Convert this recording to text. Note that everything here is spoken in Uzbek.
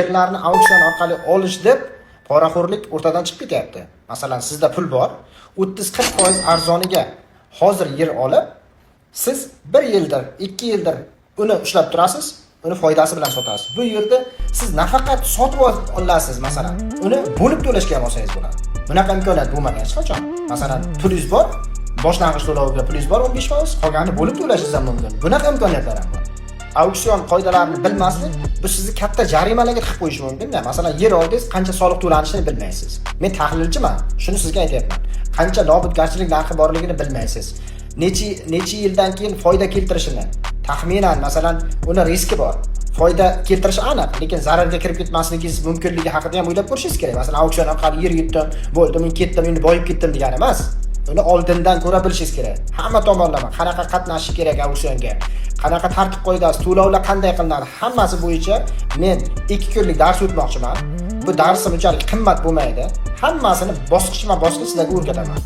Yerlarni auksion orqali olish deb poraxo'rlik o'rtadan chiqib ketyapti. Masalan, sizda pul bor, 30-40% arzoniga hozir yer olib, siz 1 yildir, 2 yildir uni ushlab turasiz, uni foydasi bilan sotasiz. Bu yerda siz nafaqat sotib olasiz, masalan, uni bo'lib to'lashga ham olsangiz bo'ladi. Bunaqa imkoniyat bo'lmagan hech qachon. Masalan, pulingiz bor, boshlang'ich to'loviga pulingiz bor 15%, qolganini bo'lib to'lashingiz ham mumkin. Bunaqa imkoniyatlar ham bor. Auksion qoidalarini bilmaslik bu sizni katta jarimalarga tiqib qo'yishi mumkin-da. Masalan, yer oldingiz, qancha soliq to'lanishini bilmaysiz. Men tahlilchiman, shuni sizga aytyapman. Qancha nobudgarchilik narxi borligini bilmaysiz. Necha yildan keyin foyda keltirishini, taxminan masalan, uni riski bor. Foyda keltirishi aniq, lekin zararga kirib ketmasligingiz mumkinligi haqida ham o'ylab ko'rishingiz kerak. Masalan, auksion orqali yer yutdim, bo'ldi, men ketdim, endi boyib ketdim degani emas. Uni oldindan ko'ra bilishingiz kerak. Hamma tomonlama qanaqa qatnashish kerak auksionga, qanaqa tartib qoidasi, to'lovlar qanday qilinadi, hammasi bo'yicha men 2 kunlik dars o'tmoqchiman. Bu darsim unchalik qimmat bo'lmaydi. Hammasini bosqichma-bosqich sizlarga o'rgataman.